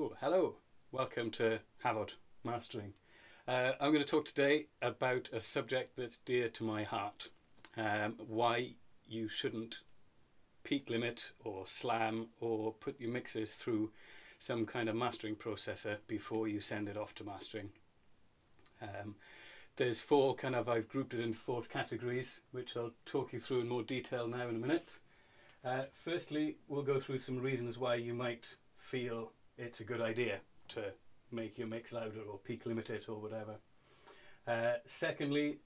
Cool. Hello. Welcome to Havod Mastering. I'm going to talk today about a subject that's dear to my heart. Why you shouldn't peak limit or slam or put your mixes through some kind of mastering processor before you send it off to mastering. There's I've grouped it in four categories, which I'll talk you through in more detail now in a minute. Firstly, we'll go through some reasons why you might feel it's a good idea to make your mix louder or peak limit it or whatever. Secondly,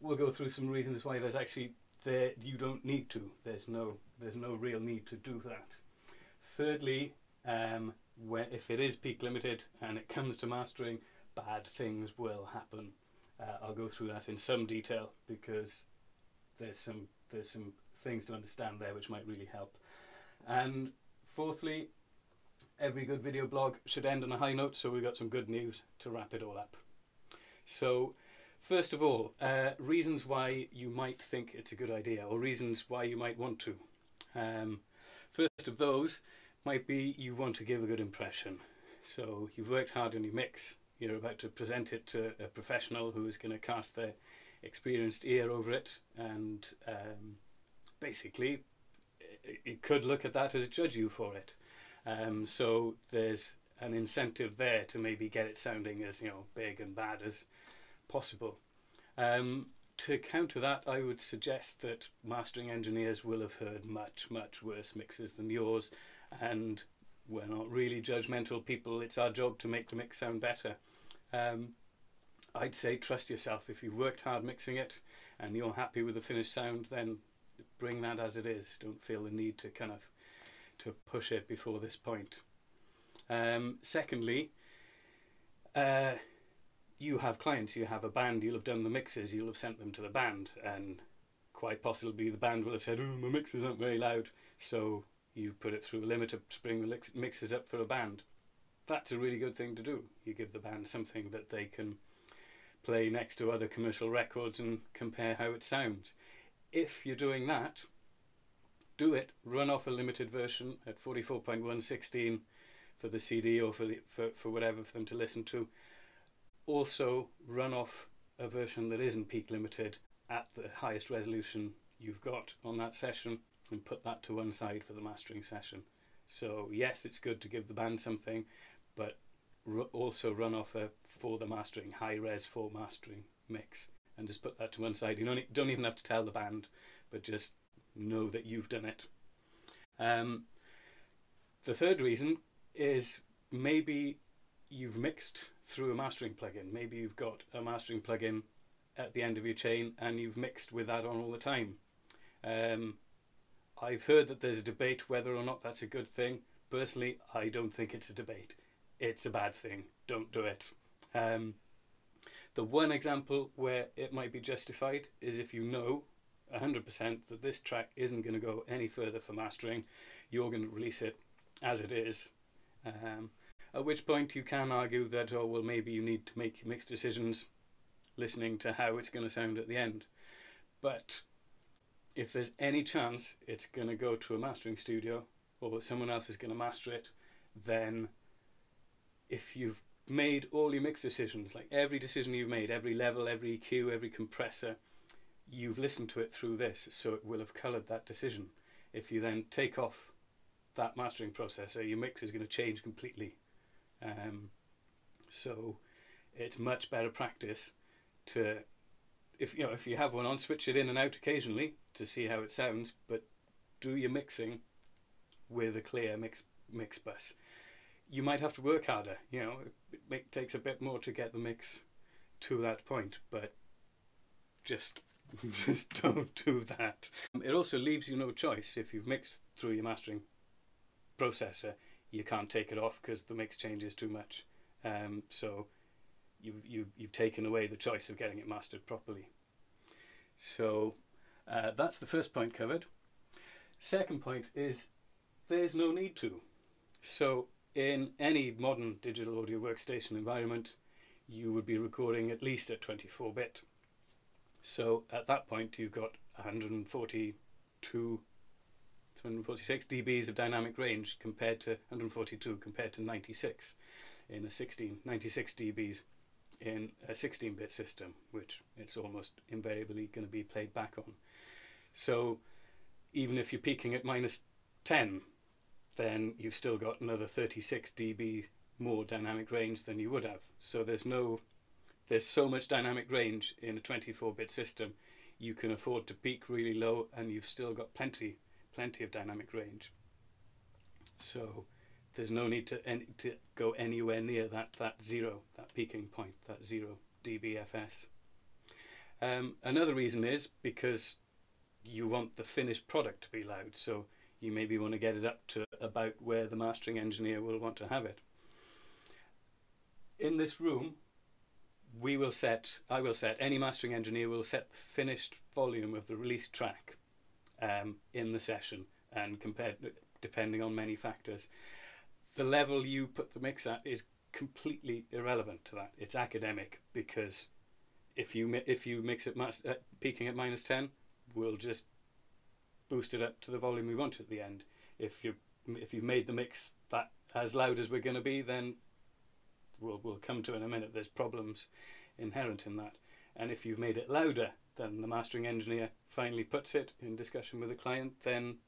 we'll go through some reasons why you don't need to. There's no real need to do that. Thirdly, if it is peak limited and it comes to mastering, bad things will happen. I'll go through that in some detail because there's some things to understand there which might really help. And fourthly, every good video blog should end on a high note, so we've got some good news to wrap it all up. So first of all, reasons why you might think it's a good idea, or reasons why you might want to. First of those might be you want to give a good impression. So you've worked hard on your mix, you're about to present it to a professional who is going to cast their experienced ear over it, and basically it could look at that as judge you for it. So there's an incentive there to maybe get it sounding as big and bad as possible. To counter that, I would suggest that mastering engineers will have heard much worse mixes than yours, and we're not really judgmental people. It's our job to make the mix sound better. I'd say trust yourself. If you've worked hard mixing it and you're happy with the finished sound, then bring that as it is. Don't feel the need to to push it before this point. Secondly, you have clients, you have a band, you'll have done the mixes, you'll have sent them to the band, and quite possibly the band will have said, oh, my mixes aren't very loud, so you've put it through a limiter to bring the mixes up for a band. That's a really good thing to do. You give the band something that they can play next to other commercial records and compare how it sounds. If you're doing that, do it, run off a limited version at 44.116 for the CD or for whatever for them to listen to. Also run off a version that isn't peak limited at the highest resolution you've got on that session and put that to one side for the mastering session. So yes, it's good to give the band something, but also run off for the mastering, high res for mastering mix, and just put that to one side. You don't even have to tell the band, but just know that you've done it. The third reason is maybe you've mixed through a mastering plugin. Maybe you've got a mastering plugin at the end of your chain and you've mixed with that on all the time. I've heard that there's a debate whether or not that's a good thing. Personally, I don't think it's a debate. It's a bad thing. Don't do it. The one example where it might be justified is if you know 100% that this track isn't going to go any further for mastering, you're going to release it as it is. At which point you can argue that, oh well, maybe you need to make mixed decisions listening to how it's going to sound at the end. But if there's any chance it's going to go to a mastering studio or someone else is going to master it, then if you've made all your mix decisions, like every decision you've made, every level, every EQ, every compressor, you've listened to it through this, so it will have coloured that decision. If you then take off that mastering processor, your mix is going to change completely. So it's much better practice to, if you have one on, switch it in and out occasionally to see how it sounds, but do your mixing with a clear mix bus. You might have to work harder, it takes a bit more to get the mix to that point, but just don't do that. It also leaves you no choice. If you've mixed through your mastering processor, you can't take it off because the mix changes too much. So you've taken away the choice of getting it mastered properly. So that's the first point covered. Second point is there's no need to. So in any modern digital audio workstation environment, you would be recording at least at 24-bit. So at that point you've got 142 246 dBs of dynamic range compared to 142 compared to 96 in a 96 dBs in a 16-bit system, which it's almost invariably going to be played back on. So even if you're peaking at -10, then you've still got another 36 dB more dynamic range than you would have. So there's so much dynamic range in a 24-bit system, you can afford to peak really low and you've still got plenty of dynamic range. So there's no need to go anywhere near that peaking point, that 0 dBFS. Another reason is because you want the finished product to be loud, so you maybe want to get it up to about where the mastering engineer will want to have it. In this room, I will set, any mastering engineer will set the finished volume of the released track in the session, and depending on many factors. The level you put the mix at is completely irrelevant to that. It's academic, because if you mix it peaking at -10, we'll just boost it up to the volume we want at the end. If you've made the mix that as loud as we're going to be, then we'll come to in a minute, there's problems inherent in that. And if you've made it louder than the mastering engineer finally puts it in discussion with the client, then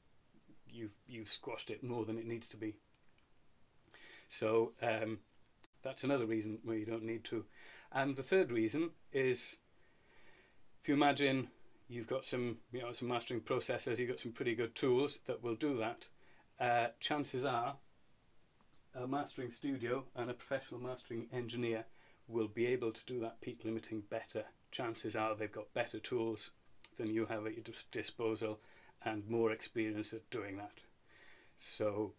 you've squashed it more than it needs to be. So that's another reason why you don't need to. And the third reason is, if you imagine you've got some mastering processors, you've got some pretty good tools that will do that, chances are a mastering studio and a professional mastering engineer will be able to do that peak limiting better. Chances are they've got better tools than you have at your disposal and more experience at doing that. So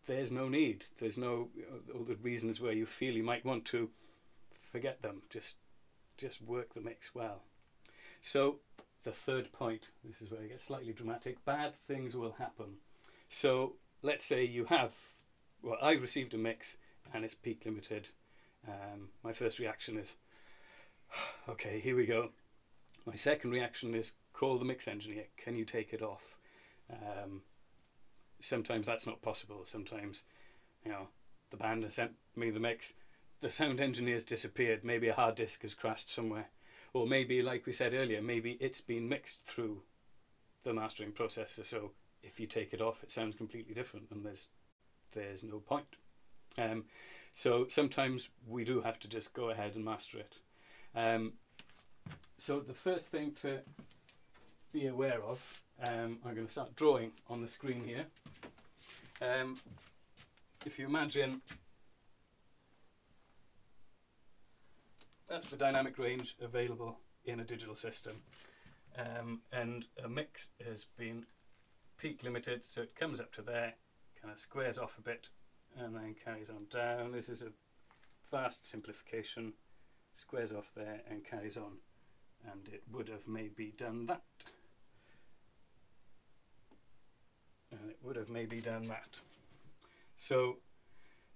there's no need, there's no all the reasons where you feel you might want to, forget them. Just work the mix well. So the third point, this is where it gets slightly dramatic, bad things will happen. So let's say you have, well, I've received a mix and it's peak limited. My first reaction is, okay, here we go. My second reaction is, call the mix engineer, can you take it off? Sometimes that's not possible. Sometimes, the band has sent me the mix, the sound engineer's disappeared, maybe a hard disk has crashed somewhere, or maybe, like we said earlier, maybe it's been mixed through the mastering processor, so if you take it off it sounds completely different and there's no point. So sometimes we do have to just go ahead and master it. So the first thing to be aware of, I'm going to start drawing on the screen here. If you imagine, that's the dynamic range available in a digital system, and a mix has been peak limited, so it comes up to there, kind of squares off a bit and then carries on down. This is a vast simplification, squares off there and carries on, and it would have maybe done that, and it would have maybe done that. So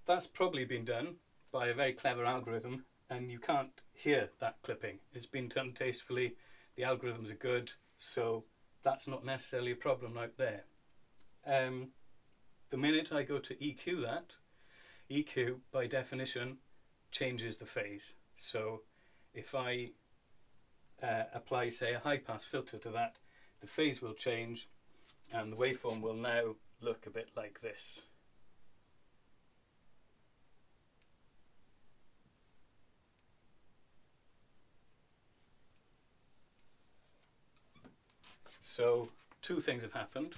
that's probably been done by a very clever algorithm, and you can't hear that clipping. It's been done tastefully, the algorithms are good, so that's not necessarily a problem out there. The minute I go to EQ that, EQ by definition changes the phase. So if I apply, say, a high pass filter to that, the phase will change and the waveform will now look a bit like this. So two things have happened.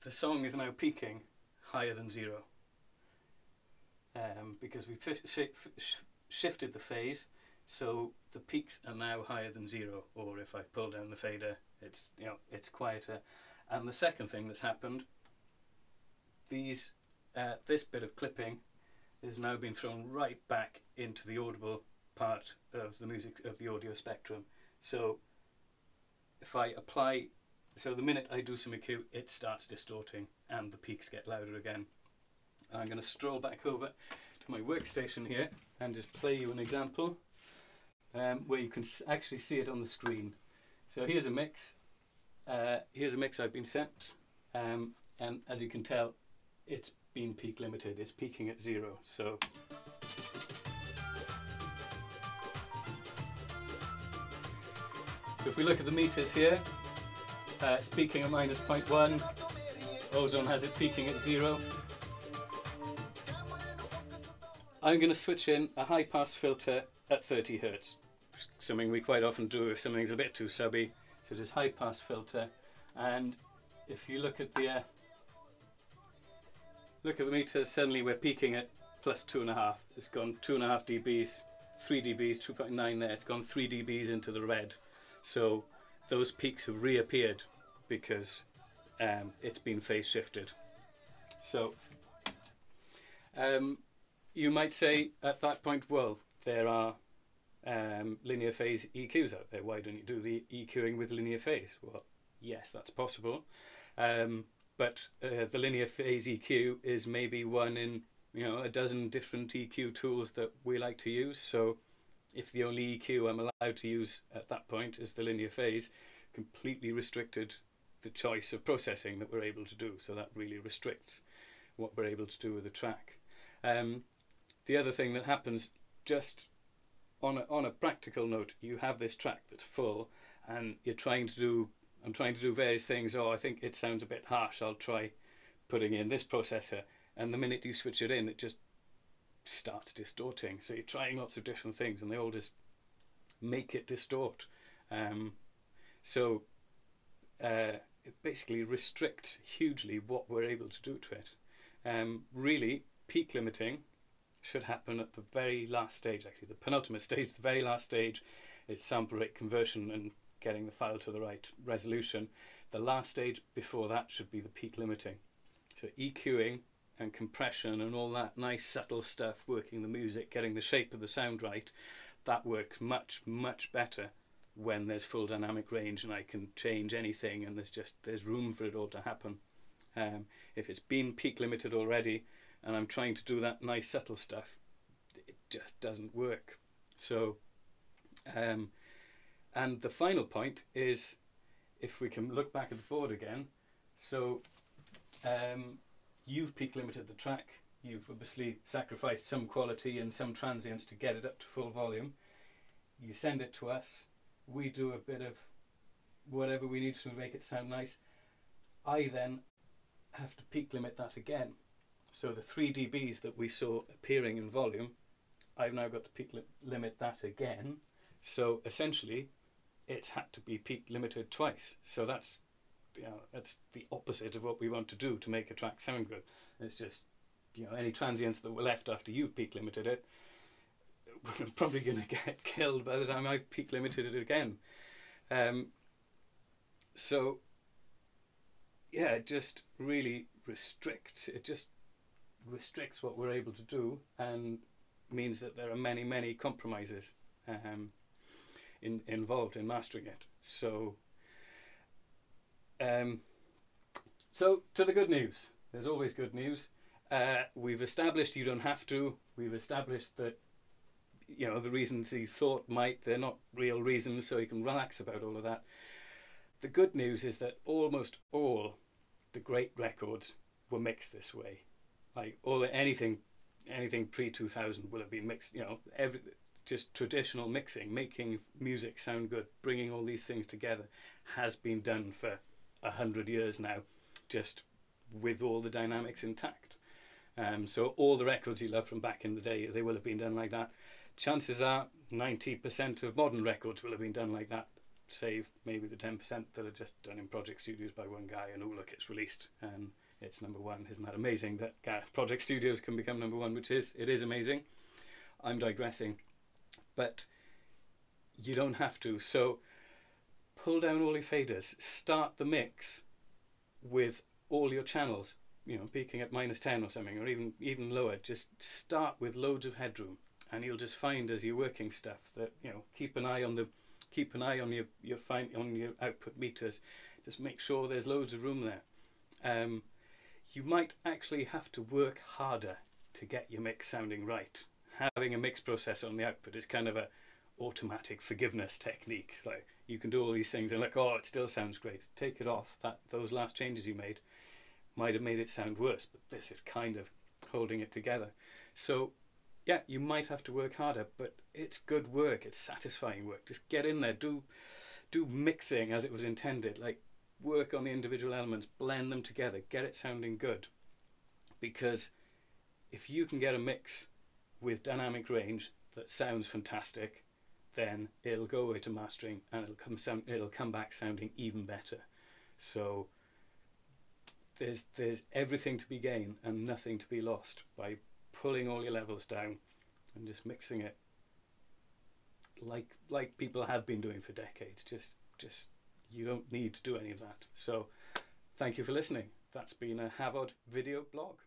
The song is now peaking higher than 0 because we've shifted the phase, so the peaks are now higher than 0, or if I pull down the fader, it's quieter. And the second thing that's happened, this bit of clipping has now been thrown right back into the audible part of the the audio spectrum. So if I apply, so the minute I do some EQ, it starts distorting and the peaks get louder again. I'm going to stroll back over to my workstation here and just play you an example where you can actually see it on the screen. So here's a mix Here's a mix I've been sent, and as you can tell, it's been peak limited. It's peaking at 0. So if we look at the meters here, it's peaking at -0.1. Ozone has it peaking at 0. I'm going to switch in a high pass filter at 30 Hz, something we quite often do if something's a bit too subby. So just high pass filter, and if you look at the meters, suddenly we're peaking at +2.5. It's gone 2.5 dBs, 3 dBs, 2.9 there. It's gone 3 dBs into the red. So those peaks have reappeared because it's been phase shifted. So you might say at that point, well, there are linear phase EQs out there. Why don't you do the EQing with linear phase? Well, yes, that's possible. But the linear phase EQ is maybe one in a dozen different EQ tools that we like to use. So if the only EQ I'm allowed to use at that point is the linear phase, completely restricted the choice of processing that we're able to do. So that really restricts what we're able to do with the track. The other thing that happens, just on a practical note, you have this track that's full and I'm trying to do various things. Oh, I think it sounds a bit harsh, I'll try putting in this processor, and the minute you switch it in, it just starts distorting. So you're trying lots of different things and they all just make it distort. It basically restricts hugely what we're able to do to it. Really, peak limiting should happen at the very last stage, actually the penultimate stage. The very last stage is sample rate conversion and getting the file to the right resolution. The last stage before that should be the peak limiting. So EQing and compression and all that nice subtle stuff, working the music, getting the shape of the sound right, that works much, much better when there's full dynamic range and I can change anything and there's room for it all to happen. If it's been peak limited already and I'm trying to do that nice subtle stuff, it just doesn't work. So and the final point is, if we can look back at the board again, so you've peak limited the track, you've obviously sacrificed some quality and some transients to get it up to full volume. You send it to us, we do a bit of whatever we need to make it sound nice. I then have to peak limit that again. So the 3 dBs that we saw appearing in volume, I've now got to peak limit that again. So essentially, it's had to be peak limited twice. So that's the opposite of what we want to do to make a track sound good. It's just, any transients that were left after you've peak limited it, we're probably going to get killed by the time I've peak limited it again. So yeah, it just really restricts. It just restricts what we're able to do and means that there are many, many compromises involved in mastering it. So so to the good news. There's always good news. We've established you don't have to. We've established that the reasons you thought they're not real reasons, so you can relax about all of that. The good news is that almost all the great records were mixed this way. Like anything pre-2000 will have been mixed. Just traditional mixing, making music sound good, bringing all these things together, has been done for 100 years now, just with all the dynamics intact. So all the records you love from back in the day, they will have been done like that. Chances are 90% of modern records will have been done like that, save maybe the 10% that are just done in Project Studios by one guy, and oh look, it's released and it's #1. Isn't that amazing that Project Studios can become #1? It is amazing. I'm digressing, but you don't have to. So pull down all your faders, start the mix with all your channels, peaking at -10 or something, or even lower. Just start with loads of headroom, and you'll just find as you're working stuff that keep an eye on your output meters. Just make sure there's loads of room there. You might actually have to work harder to get your mix sounding right. Having a mix processor on the output is kind of a automatic forgiveness technique. Like, you can do all these things and like, oh, it still sounds great. Take it off. Those last changes you made might have made it sound worse, but this is kind of holding it together. So yeah, you might have to work harder, but it's good work. It's satisfying work. Just get in there, do mixing as it was intended. Like, work on the individual elements, blend them together, get it sounding good. Because if you can get a mix with dynamic range that sounds fantastic, then it'll go away to mastering and it'll come back sounding even better. So there's everything to be gained and nothing to be lost by pulling all your levels down and just mixing it like people have been doing for decades. Just you don't need to do any of that. So thank you for listening. That's been a Havod video blog.